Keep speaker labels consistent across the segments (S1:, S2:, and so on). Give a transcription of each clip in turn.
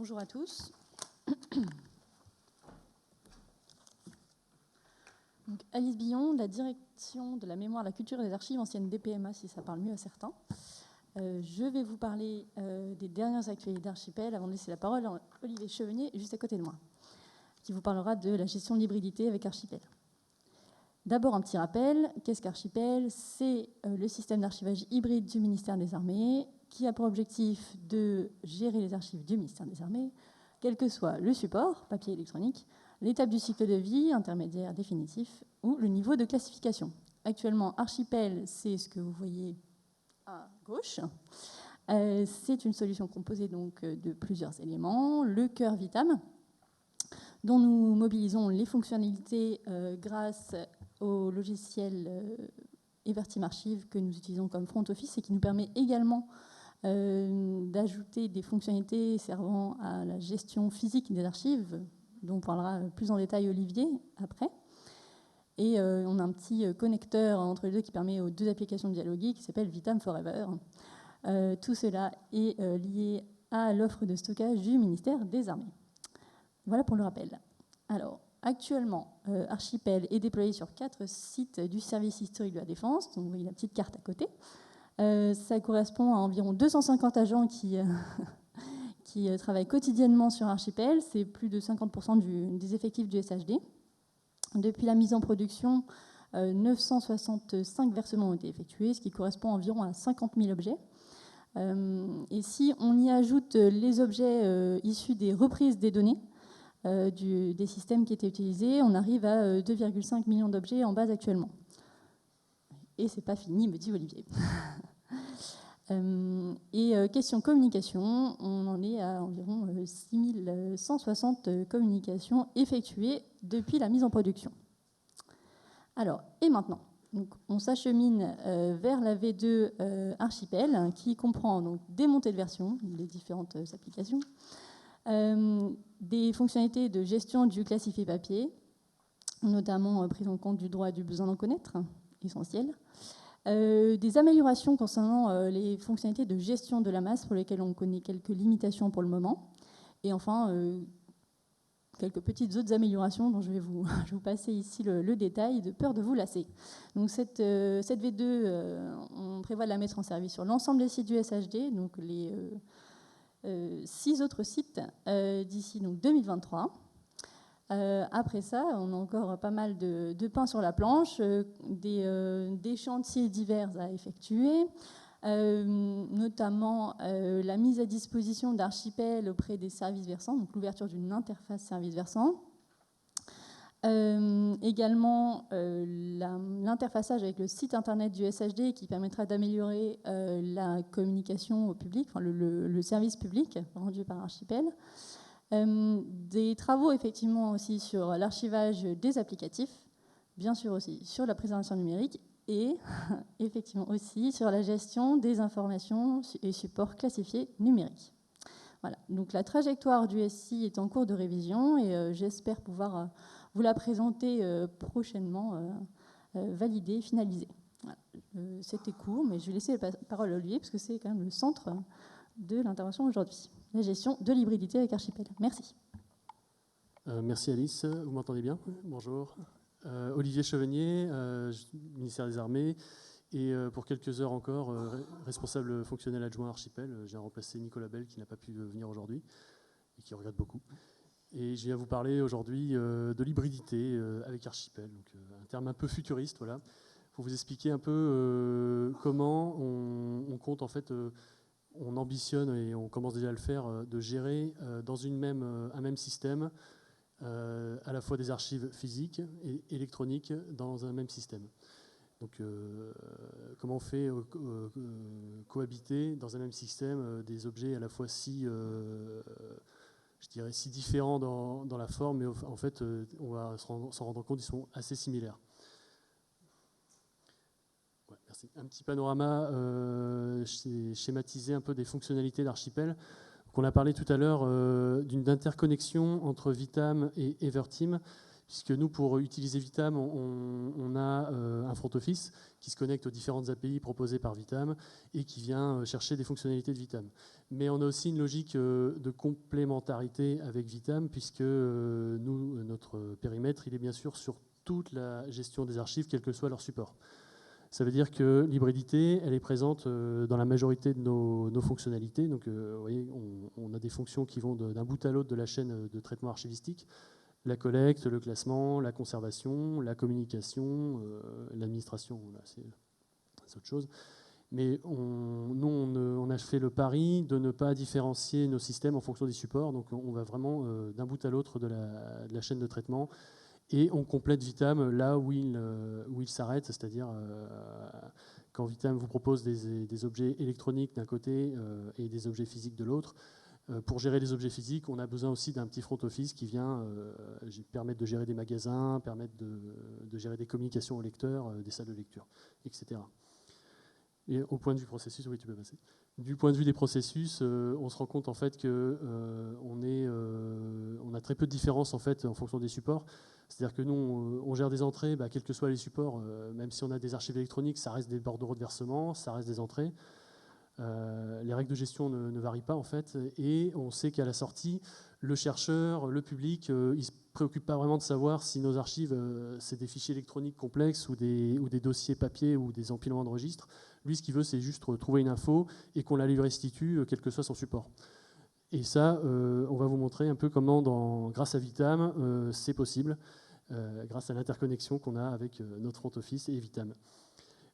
S1: Bonjour à tous. Donc, Alice Billon, de la direction de la mémoire, la culture et des archives, ancienne DPMA, si ça parle mieux à certains. Je vais vous parler des dernières actualités d'Archipel avant de laisser la parole à Olivier Chevenier, juste à côté de moi, qui vous parlera de la gestion de l'hybridité avec Archipel. D'abord, un petit rappel. Qu'est-ce qu'Archipel ? C'est le système d'archivage hybride du ministère des Armées qui a pour objectif de gérer les archives du ministère des Armées, quel que soit le support, papier électronique, l'étape du cycle de vie, intermédiaire, définitif, ou le niveau de classification. Actuellement, Archipel, c'est ce que vous voyez à gauche. C'est une solution composée donc de plusieurs éléments. Le cœur Vitam, dont nous mobilisons les fonctionnalités grâce au logiciel Evertim Archive que nous utilisons comme front office et qui nous permet également d'ajouter des fonctionnalités servant à la gestion physique des archives, dont on parlera plus en détail Olivier après. Et on a un petit connecteur entre les deux qui permet aux deux applications de dialoguer qui s'appelle Vitam Forever. Tout cela est lié à l'offre de stockage du ministère des Armées. Voilà pour le rappel. Alors, actuellement, Archipel est déployé sur 4 sites du service historique de la Défense. Donc, vous voyez la petite carte à côté. Ça correspond à environ 250 agents qui travaillent quotidiennement sur Archipel. C'est plus de 50% des effectifs du SHD. Depuis la mise en production, 965 versements ont été effectués, ce qui correspond environ à 50 000 objets. Et si on y ajoute les objets issus des reprises des données, des systèmes qui étaient utilisés, on arrive à 2,5 millions d'objets en base actuellement. Et c'est pas fini, me dit Olivier. Question communication, on en est à environ 6160 communications effectuées depuis la mise en production. Alors, et maintenant donc, on s'achemine vers la V2 Archipel, qui comprend donc des montées de version, les différentes applications, des fonctionnalités de gestion du classifié papier, notamment prise en compte du droit et du besoin d'en connaître, essentiel. Des améliorations concernant les fonctionnalités de gestion de la masse pour lesquelles on connaît quelques limitations pour le moment. Et enfin, quelques petites autres améliorations dont je vais vous passer ici le détail, de peur de vous lasser. Donc cette V2, on prévoit de la mettre en service sur l'ensemble des sites du SHD, donc les 6 autres sites d'ici donc 2023. Après ça, on a encore pas mal de pain sur la planche, des chantiers divers à effectuer, notamment la mise à disposition d'Archipel auprès des services versants, donc l'ouverture d'une interface service versant. Également l'interfaçage avec le site internet du SHD qui permettra d'améliorer la communication au public, enfin le service public rendu par Archipel. Des travaux effectivement aussi sur l'archivage des applicatifs, bien sûr aussi sur la préservation numérique et effectivement aussi sur la gestion des informations et supports classifiés numériques. Voilà, donc la trajectoire du SI est en cours de révision et j'espère pouvoir vous la présenter prochainement, validée, finalisée. Voilà. C'était court, mais je vais laisser la parole à Olivier parce que c'est quand même le centre de l'intervention aujourd'hui. La gestion de l'hybridité avec Archipel. Merci.
S2: Merci Alice, vous m'entendez bien ? Bonjour. Olivier Chevenier, ministère des Armées, et pour quelques heures encore, responsable fonctionnel adjoint Archipel. J'ai remplacé Nicolas Bell qui n'a pas pu venir aujourd'hui et qui regrette beaucoup. Et je viens vous parler aujourd'hui de l'hybridité avec Archipel, donc un terme un peu futuriste, voilà, pour vous expliquer un peu comment on compte en fait. On ambitionne, et on commence déjà à le faire, de gérer dans un même système à la fois des archives physiques et électroniques dans un même système. Donc, comment on fait cohabiter dans un même système des objets à la fois si différents dans la forme, mais en fait, on va s'en rendre compte, ils sont assez similaires. Merci. Un petit panorama schématisé un peu des fonctionnalités d'Archipel. On a parlé tout à l'heure d'une interconnexion entre Vitam et Evertim, puisque nous, pour utiliser Vitam, on a un front office qui se connecte aux différentes API proposées par Vitam et qui vient chercher des fonctionnalités de Vitam. Mais on a aussi une logique de complémentarité avec Vitam, puisque nous, notre périmètre, il est bien sûr sur toute la gestion des archives, quel que soit leur support. Ça veut dire que l'hybridité, elle est présente dans la majorité de nos fonctionnalités. Donc, vous voyez, on a des fonctions qui vont d'un bout à l'autre de la chaîne de traitement archivistique. La collecte, le classement, la conservation, la communication, l'administration, c'est autre chose. Mais nous, on a fait le pari de ne pas différencier nos systèmes en fonction des supports. Donc on va vraiment d'un bout à l'autre de la chaîne de traitement. Et on complète Vitam là où il s'arrête, c'est-à-dire quand Vitam vous propose des objets électroniques d'un côté et des objets physiques de l'autre. Pour gérer les objets physiques, on a besoin aussi d'un petit front office qui vient permettre de gérer des magasins, permettre de gérer des communications aux lecteurs, des salles de lecture, etc. Et au point de vue processus, oui, tu peux passer. Du point de vue des processus, on se rend compte en fait que on a très peu de différence en fait en fonction des supports. C'est-à-dire que nous, on gère des entrées, quels que soient les supports, même si on a des archives électroniques, ça reste des bordereaux de versement, ça reste des entrées. Les règles de gestion ne varient pas en fait, et on sait qu'à la sortie, le chercheur, le public, il ne se préoccupe pas vraiment de savoir si nos archives, c'est des fichiers électroniques complexes ou des dossiers papier ou des empilements de registres. Lui, ce qu'il veut, c'est juste trouver une info et qu'on la lui restitue, quel que soit son support. Et ça, on va vous montrer un peu comment, grâce à Vitam, c'est possible, grâce à l'interconnexion qu'on a avec notre front office et Vitam.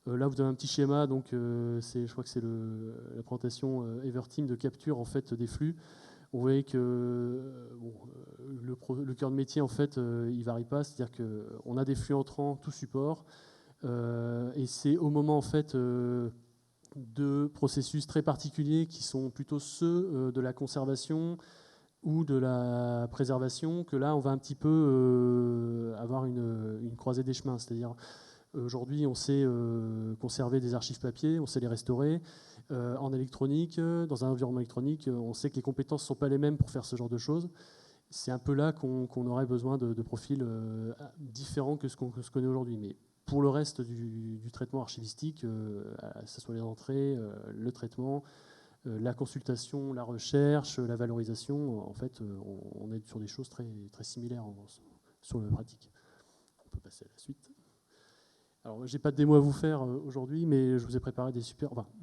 S2: Là, vous avez un petit schéma, donc je crois que c'est la présentation Everteam de capture en fait des flux. Vous voyez que le cœur de métier en fait, il varie pas, c'est-à-dire qu'on a des flux entrants, tout support, et c'est au moment en fait de processus très particuliers qui sont plutôt ceux de la conservation ou de la préservation que là, on va un petit peu avoir une croisée des chemins, c'est-à-dire aujourd'hui, on sait conserver des archives papier, on sait les restaurer. En électronique, dans un environnement électronique, on sait que les compétences ne sont pas les mêmes pour faire ce genre de choses. C'est un peu là qu'on aurait besoin de profils différents que ce qu'on connaît aujourd'hui. Mais pour le reste du traitement archivistique, que ce soit les entrées, le traitement, la consultation, la recherche, la valorisation, en fait, on est sur des choses très, très similaires sur la pratique. On peut passer à la suite. Alors, je n'ai pas de démo à vous faire aujourd'hui, mais je vous ai préparé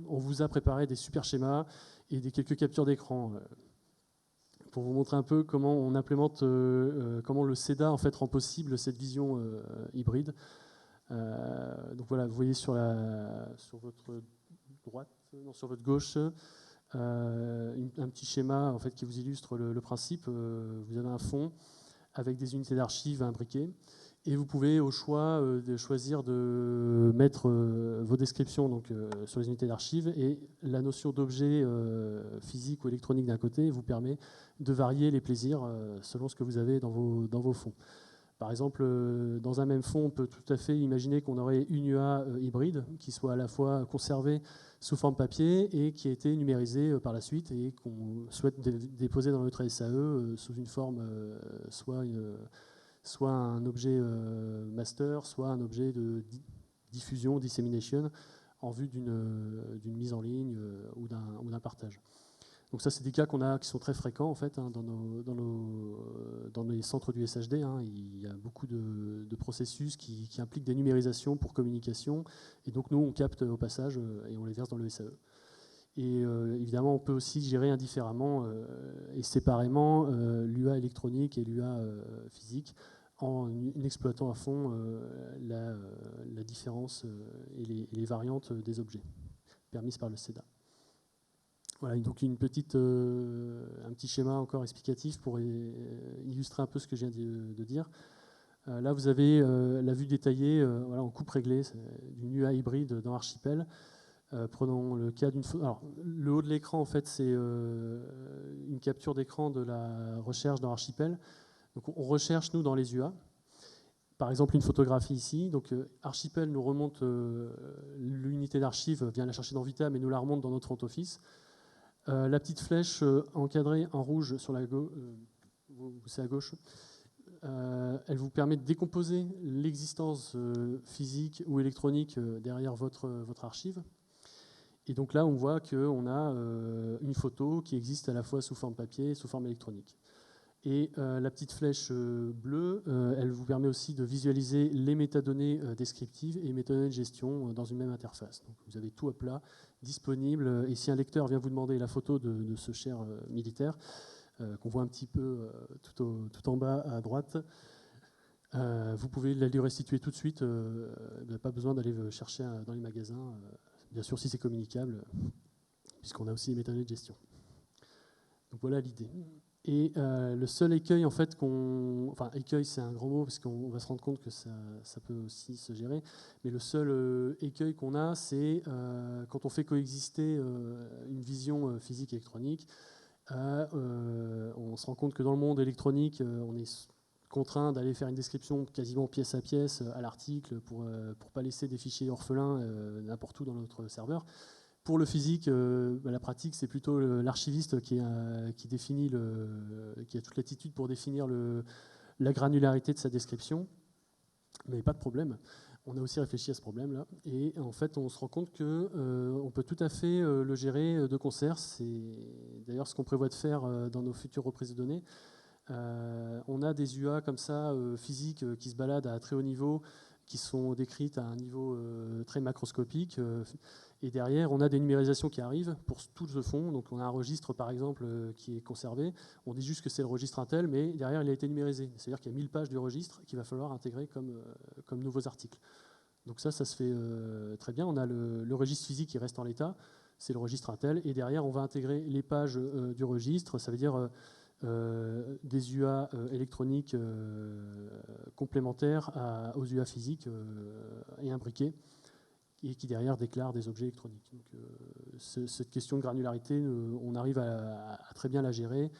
S2: on vous a préparé des super schémas et quelques captures d'écran pour vous montrer un peu comment on implémente, comment le CEDA en fait rend possible cette vision hybride. Donc voilà, vous voyez sur votre droite, non, sur votre gauche, un petit schéma en fait qui vous illustre le principe. Vous avez un fond avec des unités d'archives imbriquées. Et vous pouvez au choix choisir de mettre vos descriptions donc, sur les unités d'archives, et la notion d'objet physique ou électronique d'un côté vous permet de varier les plaisirs selon ce que vous avez dans vos fonds. Par exemple, dans un même fond, on peut tout à fait imaginer qu'on aurait une UA hybride qui soit à la fois conservée sous forme papier et qui a été numérisée par la suite et qu'on souhaite déposer dans notre SAE sous une forme soit un objet master, soit un objet de diffusion, dissemination, en vue d'une mise en ligne ou d'un partage. Donc ça, c'est des cas qui sont très fréquents en fait, dans les centres du SHD. Il y a beaucoup de processus qui impliquent des numérisations pour communication, et donc nous, on capte au passage et on les verse dans le SAE. Et évidemment, on peut aussi gérer indifféremment et séparément l'UA électronique et l'UA physique, en exploitant à fond la différence et les variantes des objets permises par le CEDA. Voilà, donc un petit schéma encore explicatif pour illustrer un peu ce que je viens de dire. Là, vous avez la vue détaillée en coupe réglée d'une UA hybride dans Archipel. Prenons le cas d'une photo. Alors, le haut de l'écran, en fait, c'est une capture d'écran de la recherche dans Archipel. Donc, on recherche, nous, dans les UA. Par exemple, une photographie ici. Donc, Archipel nous remonte l'unité d'archive, vient la chercher dans Vitam et nous la remonte dans notre front office. La petite flèche encadrée en rouge sur la gauche, c'est à gauche, elle vous permet de décomposer l'existence physique ou électronique derrière votre archive. Et donc là, on voit qu'on a une photo qui existe à la fois sous forme papier et sous forme électronique. Et la petite flèche bleue, elle vous permet aussi de visualiser les métadonnées descriptives et les métadonnées de gestion dans une même interface. Donc vous avez tout à plat, disponible. Et si un lecteur vient vous demander la photo de ce cher militaire, qu'on voit un petit peu tout en bas à droite, vous pouvez la lui restituer tout de suite. Vous n'avez pas besoin d'aller chercher dans les magasins, bien sûr si c'est communicable, puisqu'on a aussi les métadonnées de gestion. Donc voilà l'idée. Et le seul écueil, en fait, enfin, écueil, c'est un grand mot, parce qu'on va se rendre compte que ça peut aussi se gérer, mais le seul écueil qu'on a, c'est quand on fait coexister une vision physique et électronique, on se rend compte que dans le monde électronique, on est contraint d'aller faire une description quasiment pièce à pièce à l'article pour pas laisser des fichiers orphelins n'importe où dans notre serveur. Pour le physique, la pratique, c'est plutôt l'archiviste qui définit qui a toute l'attitude pour définir la granularité de sa description. Mais pas de problème. On a aussi réfléchi à ce problème-là. Et en fait, on se rend compte qu'on peut tout à fait le gérer de concert. C'est d'ailleurs ce qu'on prévoit de faire dans nos futures reprises de données. On a des UA comme ça, physiques, qui se baladent à très haut niveau, qui sont décrites à un niveau très macroscopique. Et derrière, on a des numérisations qui arrivent pour tout ce fond. Donc on a un registre, par exemple, qui est conservé. On dit juste que c'est le registre Intel, mais derrière, il a été numérisé. C'est-à-dire qu'il y a 1000 pages du registre qu'il va falloir intégrer comme nouveaux articles. Donc ça se fait très bien. On a le registre physique qui reste en l'état, c'est le registre Intel. Et derrière, on va intégrer les pages du registre. Ça veut dire des UA électroniques complémentaires aux UA physiques et imbriquées, et qui derrière déclarent des objets électroniques. Donc, cette question de granularité, on arrive à très bien la gérer.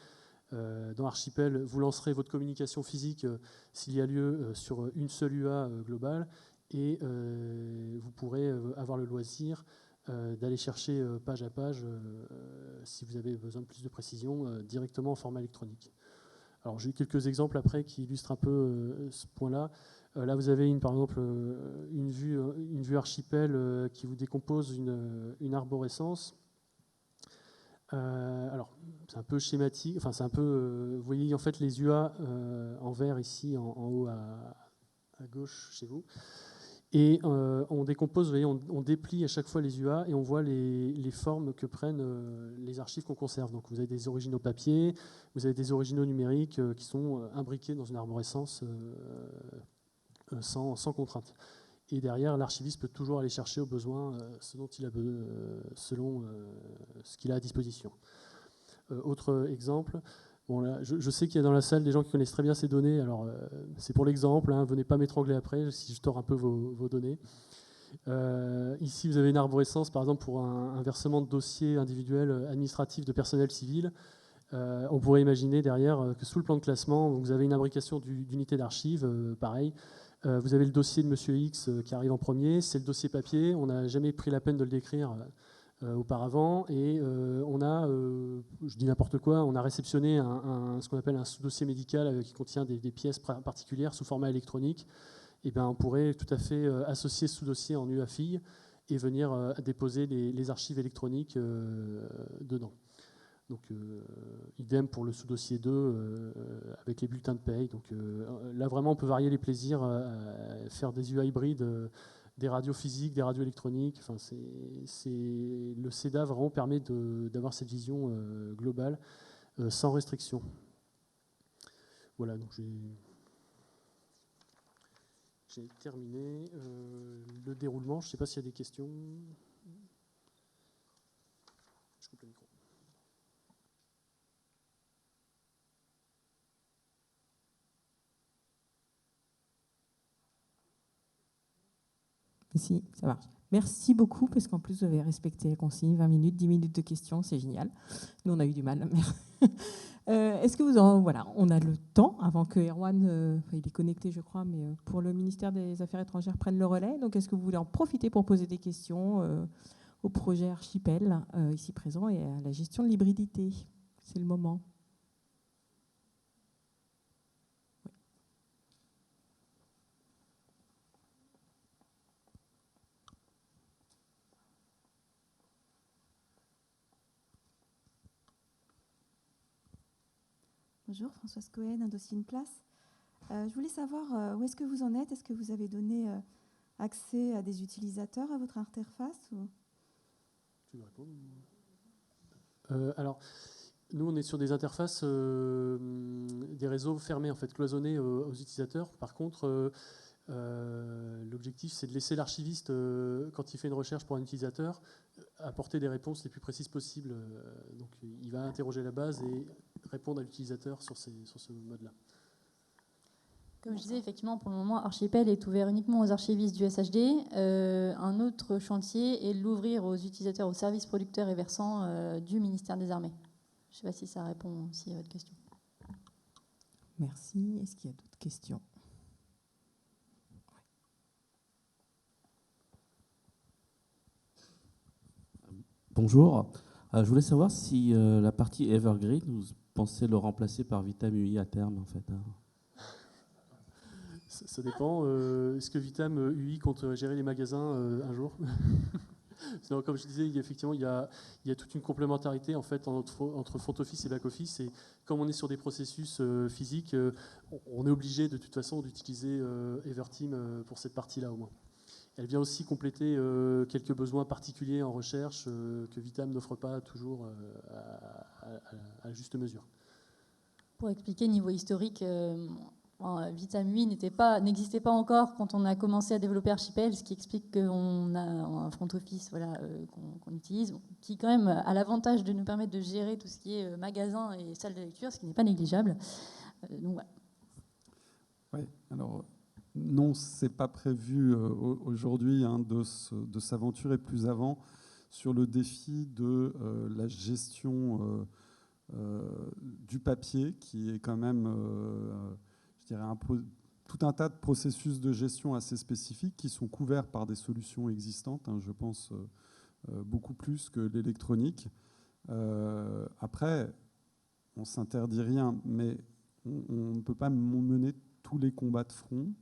S2: Dans Archipel, vous lancerez votre communication physique s'il y a lieu sur une seule UA globale, et vous pourrez avoir le loisir d'aller chercher page à page, si vous avez besoin de plus de précision, directement en format électronique. Alors j'ai quelques exemples après qui illustrent un peu ce point-là. Là, vous avez par exemple une vue archipel qui vous décompose une arborescence. Alors, c'est un peu schématique. Enfin, c'est un peu. Vous voyez en fait les UA en vert ici, en haut à gauche chez vous. Et on décompose, vous voyez, on déplie à chaque fois les UA et on voit les formes que prennent les archives qu'on conserve. Donc vous avez des originaux papier, vous avez des originaux numériques qui sont imbriqués dans une arborescence sans contrainte. Et derrière, l'archiviste peut toujours aller chercher au besoin ce dont il a selon ce qu'il a à disposition. Autre exemple. Bon, là, je sais qu'il y a dans la salle des gens qui connaissent très bien ces données, alors c'est pour l'exemple, hein, venez pas m'étrangler après si je tords un peu vos données. Ici, vous avez une arborescence, par exemple, pour un versement de dossiers individuels administratifs de personnel civil. On pourrait imaginer derrière que sous le plan de classement, vous avez une imbrication d'unités d'archives, pareil. Vous avez le dossier de Monsieur X qui arrive en premier, c'est le dossier papier, on n'a jamais pris la peine de le décrire auparavant, et on a, je dis n'importe quoi, on a réceptionné ce qu'on appelle un sous-dossier médical qui contient des pièces particulières sous format électronique. Et bien, on pourrait tout à fait associer ce sous-dossier en UAFI et venir déposer les archives électroniques dedans. Donc, idem pour le sous-dossier 2 avec les bulletins de paye. Donc, là, vraiment, on peut varier les plaisirs, faire des UA hybrides, des radios physiques, des radios électroniques. Enfin, le CEDA vraiment permet d'avoir cette vision globale sans restriction. Voilà, donc j'ai terminé le déroulement. Je ne sais pas s'il y a des questions. Je coupe le micro.
S3: Si, ça marche. Merci beaucoup, parce qu'en plus, vous avez respecté les consignes, 20 minutes, 10 minutes de questions, c'est génial. Nous, on a eu du mal. Est-ce que voilà, on a le temps, avant que Erwan, il est connecté, je crois, mais pour le ministère des Affaires étrangères prenne le relais. Donc, est-ce que vous voulez en profiter pour poser des questions au projet Archipel, ici présent, et à la gestion de l'hybridité? C'est le moment.
S4: Bonjour, Françoise Cohen, un dossier, une place. Je voulais savoir où est-ce que vous en êtes. Est-ce que vous avez donné accès à des utilisateurs à votre interface ou...
S2: Tu veux répondre? Alors, nous, on est sur des interfaces, des réseaux fermés, en fait, cloisonnés aux utilisateurs. Par contre, l'objectif, c'est de laisser l'archiviste, quand il fait une recherche pour un utilisateur, apporter des réponses les plus précises possibles. Donc, il va interroger la base et répondre à l'utilisateur sur ce mode-là.
S1: Comme je disais, effectivement, pour le moment, Archipel est ouvert uniquement aux archivistes du SHD. Un autre chantier est de l'ouvrir aux utilisateurs, aux services producteurs et versants du ministère des Armées. Je ne sais pas si ça répond aussi à votre question.
S3: Merci. Est-ce qu'il y a d'autres questions?
S5: Bonjour. Je voulais savoir si la partie Evergreen, vous pensez le remplacer par Vitam UI à terme, en fait.
S2: Ça dépend. Est-ce que Vitam UI compte gérer les magasins un jour? Sinon, comme je disais, effectivement, il y a toute une complémentarité en fait, entre front office et back office. Et comme on est sur des processus physiques, on est obligé de toute façon d'utiliser Everteam pour cette partie-là au moins. Elle vient aussi compléter quelques besoins particuliers en recherche que Vitam n'offre pas toujours à juste mesure.
S1: Pour expliquer, niveau historique, Vitam UI n'existait pas encore quand on a commencé à développer Archipel, ce qui explique qu'on a un front office qu'on utilise, qui quand même a l'avantage de nous permettre de gérer tout ce qui est magasin et salle de lecture, ce qui n'est pas négligeable. Donc, voilà.
S6: Oui, alors non, ce n'est pas prévu aujourd'hui de s'aventurer plus avant sur le défi de la gestion du papier, qui est quand même... je dirais tout un tas de processus de gestion assez spécifiques qui sont couverts par des solutions existantes, je pense beaucoup plus que l'électronique. Après, on ne s'interdit rien, mais on ne peut pas mener tous les combats de front.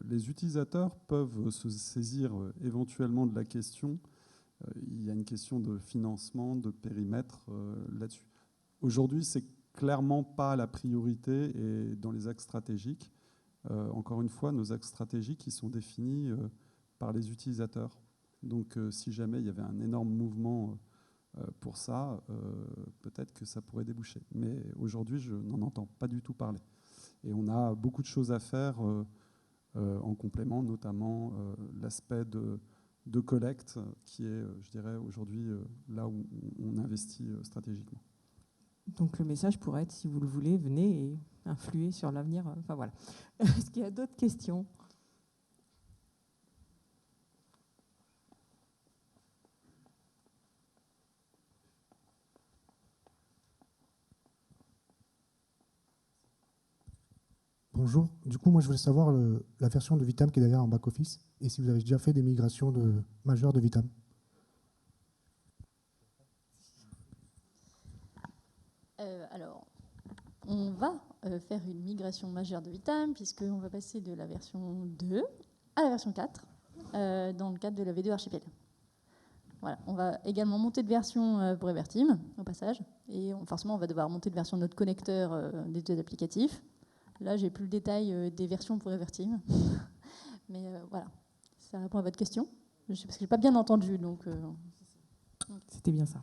S6: Les utilisateurs peuvent se saisir éventuellement de la question. Il y a une question de financement, de périmètre là-dessus. Aujourd'hui, c'est clairement pas la priorité et dans les axes stratégiques. Encore une fois, nos axes stratégiques, ils sont définis par les utilisateurs. Donc, si jamais il y avait un énorme mouvement pour ça, peut-être que ça pourrait déboucher. Mais aujourd'hui, je n'en entends pas du tout parler. Et on a beaucoup de choses à faire en complément, notamment l'aspect de collecte, qui est, je dirais, aujourd'hui là où on investit stratégiquement.
S3: Donc le message pourrait être, si vous le voulez, venez et influez sur l'avenir. Enfin voilà. Est-ce qu'il y a d'autres questions?
S7: Bonjour. Du coup, moi, je voulais savoir la version de Vitam qui est derrière en back-office et si vous avez déjà fait des migrations majeures de Vitam.
S1: Alors, on va faire une migration majeure de Vitam puisqu'on va passer de la version 2 à la version 4 dans le cadre de la V2 Archipel. Voilà. On va également monter de version pour Everteam au passage et forcément on va devoir monter de version de notre connecteur des deux applicatifs. Là, j'ai plus le détail des versions pour Everteam, mais voilà, ça répond à votre question. Parce que j'ai pas bien entendu, donc.
S3: C'était bien ça.